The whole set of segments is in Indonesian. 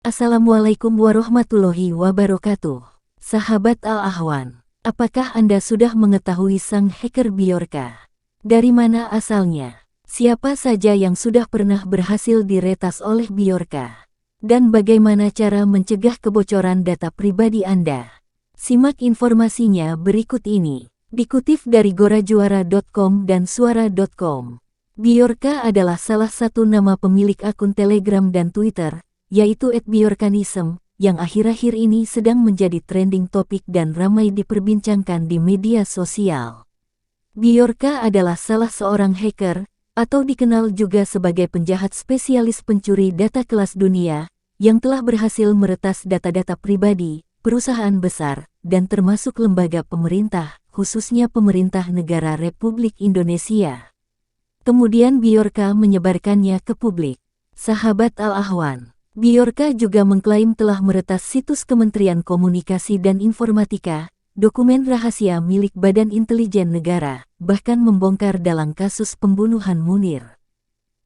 Assalamualaikum warahmatullahi wabarakatuh. Sahabat Al-Ahwan, apakah Anda sudah mengetahui sang hacker Bjorka? Dari mana asalnya? Siapa saja yang sudah pernah berhasil diretas oleh Bjorka? Dan bagaimana cara mencegah kebocoran data pribadi Anda? Simak informasinya berikut ini. Dikutip dari gorajuara.com dan suara.com. Bjorka adalah salah satu nama pemilik akun Telegram dan Twitter, yaitu @bjorkanism, yang akhir-akhir ini sedang menjadi trending topik dan ramai diperbincangkan di media sosial. Bjorka adalah salah seorang hacker, atau dikenal juga sebagai penjahat spesialis pencuri data kelas dunia, yang telah berhasil meretas data-data pribadi, perusahaan besar, dan termasuk lembaga pemerintah, khususnya pemerintah negara Republik Indonesia. Kemudian Bjorka menyebarkannya ke publik. Sahabat Al-Ahwan, Bjorka juga mengklaim telah meretas situs Kementerian Komunikasi dan Informatika, dokumen rahasia milik Badan Intelijen Negara, bahkan membongkar dalam kasus pembunuhan Munir.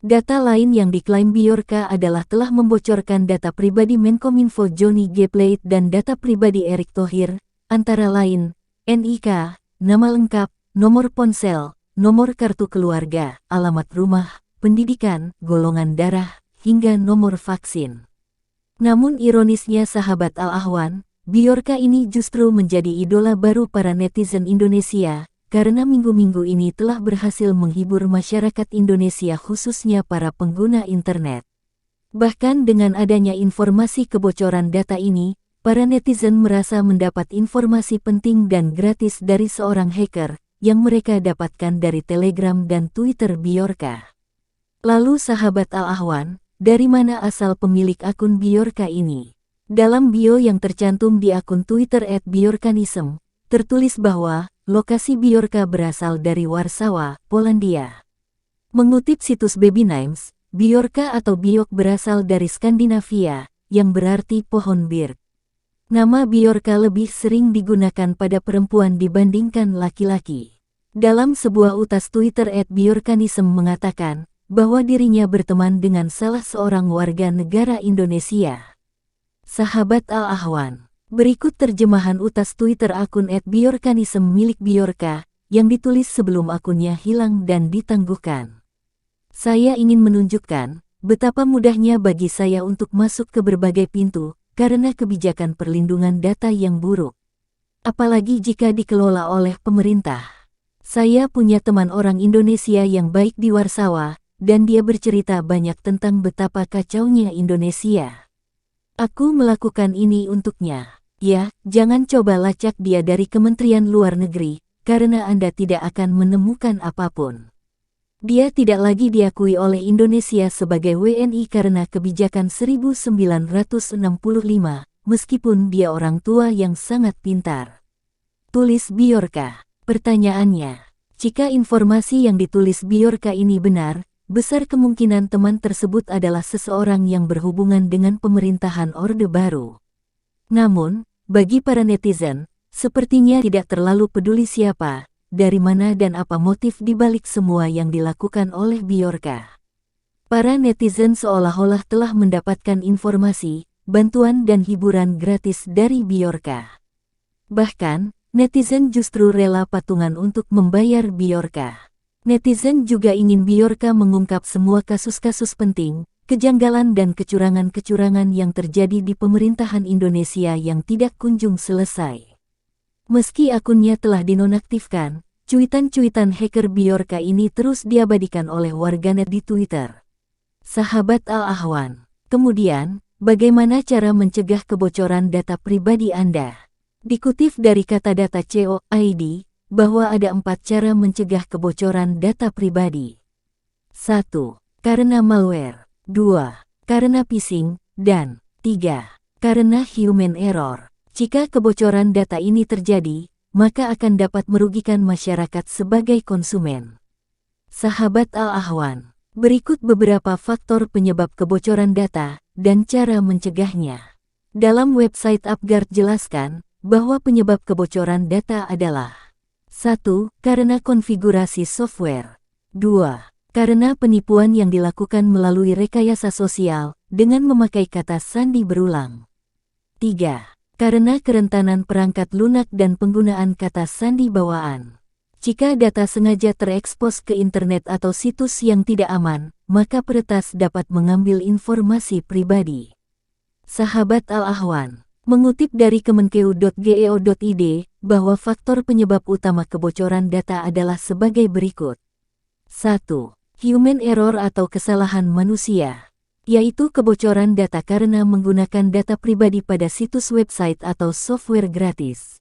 Data lain yang diklaim Bjorka adalah telah membocorkan data pribadi Menkominfo Johnny G. Plate dan data pribadi Erick Thohir, antara lain, NIK, nama lengkap, nomor ponsel, nomor kartu keluarga, alamat rumah, pendidikan, golongan darah, hingga nomor vaksin. Namun ironisnya sahabat Al-Ahwan, Bjorka ini justru menjadi idola baru para netizen Indonesia, karena minggu-minggu ini telah berhasil menghibur masyarakat Indonesia khususnya para pengguna internet. Bahkan dengan adanya informasi kebocoran data ini, para netizen merasa mendapat informasi penting dan gratis dari seorang hacker, yang mereka dapatkan dari Telegram dan Twitter Bjorka. Lalu sahabat Al-Ahwan, dari mana asal pemilik akun Bjorka ini? Dalam bio yang tercantum di akun Twitter @bjorkanism, tertulis bahwa lokasi Bjorka berasal dari Warsawa, Polandia. Mengutip situs Babynames, Bjorka atau Bjork berasal dari Skandinavia, yang berarti pohon bir. Nama Bjorka lebih sering digunakan pada perempuan dibandingkan laki-laki. Dalam sebuah utas Twitter @bjorkanism mengatakan bahwa dirinya berteman dengan salah seorang warga negara Indonesia. Sahabat Al-Ahwan, berikut terjemahan utas Twitter akun @bjorkanism milik Bjorka, yang ditulis sebelum akunnya hilang dan ditangguhkan. Saya ingin menunjukkan betapa mudahnya bagi saya untuk masuk ke berbagai pintu, karena kebijakan perlindungan data yang buruk. Apalagi jika dikelola oleh pemerintah. Saya punya teman orang Indonesia yang baik di Warsawa, dan dia bercerita banyak tentang betapa kacaunya Indonesia. Aku melakukan ini untuknya. Ya, jangan coba lacak dia dari Kementerian Luar Negeri, karena Anda tidak akan menemukan apapun. Dia tidak lagi diakui oleh Indonesia sebagai WNI karena kebijakan 1965, meskipun dia orang tua yang sangat pintar. Tulis Bjorka. Pertanyaannya, jika informasi yang ditulis Bjorka ini benar, besar kemungkinan teman tersebut adalah seseorang yang berhubungan dengan pemerintahan Orde Baru. Namun, bagi para netizen, sepertinya tidak terlalu peduli siapa, dari mana dan apa motif dibalik semua yang dilakukan oleh Bjorka. Para netizen seolah-olah telah mendapatkan informasi, bantuan dan hiburan gratis dari Bjorka. Bahkan, netizen justru rela patungan untuk membayar Bjorka. Netizen juga ingin Bjorka mengungkap semua kasus-kasus penting, kejanggalan dan kecurangan-kecurangan yang terjadi di pemerintahan Indonesia yang tidak kunjung selesai. Meski akunnya telah dinonaktifkan, cuitan-cuitan hacker Bjorka ini terus diabadikan oleh warganet di Twitter. Sahabat Al-Ahwan, kemudian, bagaimana cara mencegah kebocoran data pribadi Anda? Dikutip dari Katadata Co.id, bahwa ada 4 cara mencegah kebocoran data pribadi. 1. Karena malware. 2. Karena phishing. Dan 3. Karena human error. Jika kebocoran data ini terjadi, maka akan dapat merugikan masyarakat sebagai konsumen. Sahabat Al-Ahwan, berikut beberapa faktor penyebab kebocoran data dan cara mencegahnya. Dalam website UpGuard jelaskan bahwa penyebab kebocoran data adalah 1. Karena konfigurasi software. 2. Karena penipuan yang dilakukan melalui rekayasa sosial dengan memakai kata sandi berulang. 3. Karena kerentanan perangkat lunak dan penggunaan kata sandi bawaan. Jika data sengaja terekspos ke internet atau situs yang tidak aman, maka peretas dapat mengambil informasi pribadi. Sahabat Al-Ahwan, mengutip dari kemenkeu.go.id, bahwa faktor penyebab utama kebocoran data adalah sebagai berikut. 1. Human error atau kesalahan manusia, yaitu kebocoran data karena menggunakan data pribadi pada situs website atau software gratis.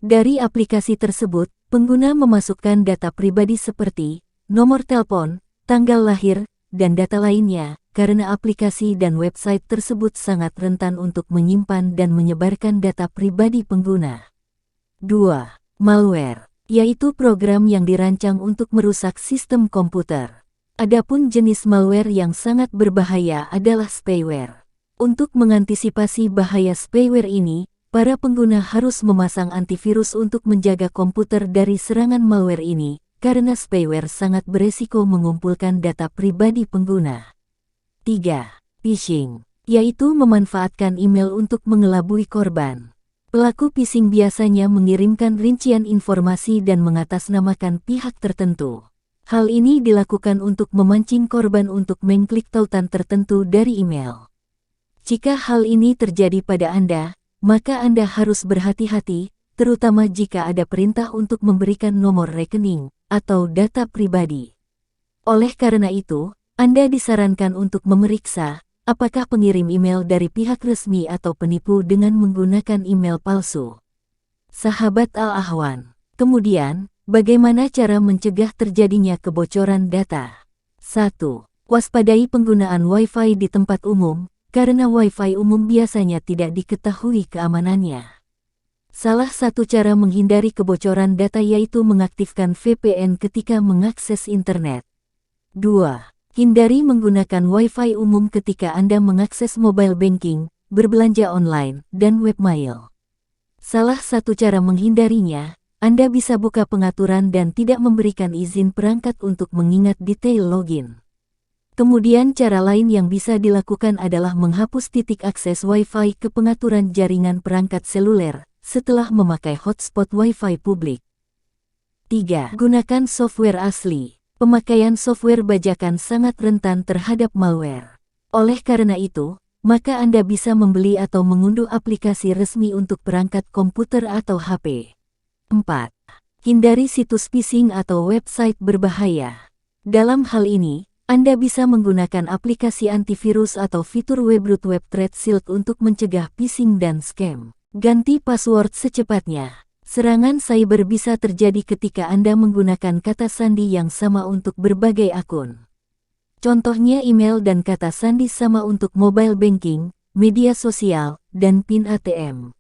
Dari aplikasi tersebut, pengguna memasukkan data pribadi seperti nomor telepon, tanggal lahir, dan data lainnya, karena aplikasi dan website tersebut sangat rentan untuk menyimpan dan menyebarkan data pribadi pengguna. 2. Malware, yaitu program yang dirancang untuk merusak sistem komputer. Adapun jenis malware yang sangat berbahaya adalah spyware. Untuk mengantisipasi bahaya spyware ini, para pengguna harus memasang antivirus untuk menjaga komputer dari serangan malware ini, karena spyware sangat beresiko mengumpulkan data pribadi pengguna. 3. Phishing, yaitu memanfaatkan email untuk mengelabui korban. Pelaku phishing biasanya mengirimkan rincian informasi dan mengatasnamakan pihak tertentu. Hal ini dilakukan untuk memancing korban untuk mengklik tautan tertentu dari email. Jika hal ini terjadi pada Anda, maka Anda harus berhati-hati, terutama jika ada perintah untuk memberikan nomor rekening atau data pribadi. Oleh karena itu, Anda disarankan untuk memeriksa apakah pengirim email dari pihak resmi atau penipu dengan menggunakan email palsu. Sahabat Al-Ahwan, kemudian, bagaimana cara mencegah terjadinya kebocoran data? 1. Waspadai penggunaan Wi-Fi di tempat umum, karena Wi-Fi umum biasanya tidak diketahui keamanannya. Salah satu cara menghindari kebocoran data yaitu mengaktifkan VPN ketika mengakses internet. 2. Hindari menggunakan Wi-Fi umum ketika Anda mengakses mobile banking, berbelanja online, dan webmail. Salah satu cara menghindarinya, Anda bisa buka pengaturan dan tidak memberikan izin perangkat untuk mengingat detail login. Kemudian cara lain yang bisa dilakukan adalah menghapus titik akses Wi-Fi ke pengaturan jaringan perangkat seluler setelah memakai hotspot Wi-Fi publik. 3. Gunakan software asli. Pemakaian software bajakan sangat rentan terhadap malware. Oleh karena itu, maka Anda bisa membeli atau mengunduh aplikasi resmi untuk perangkat komputer atau HP. 4. Hindari situs phishing atau website berbahaya. Dalam hal ini, Anda bisa menggunakan aplikasi antivirus atau fitur Webroot Web Threat Shield untuk mencegah phishing dan scam. Ganti password secepatnya. Serangan cyber bisa terjadi ketika Anda menggunakan kata sandi yang sama untuk berbagai akun. Contohnya email dan kata sandi sama untuk mobile banking, media sosial, dan PIN ATM.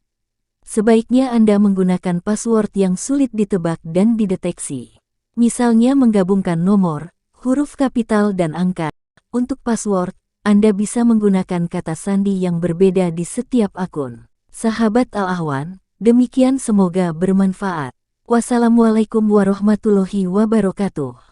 Sebaiknya Anda menggunakan password yang sulit ditebak dan dideteksi. Misalnya menggabungkan nomor, huruf kapital dan angka. Untuk password, Anda bisa menggunakan kata sandi yang berbeda di setiap akun. Sahabat Al-Ahwan, demikian semoga bermanfaat. Wassalamualaikum warahmatullahi wabarakatuh.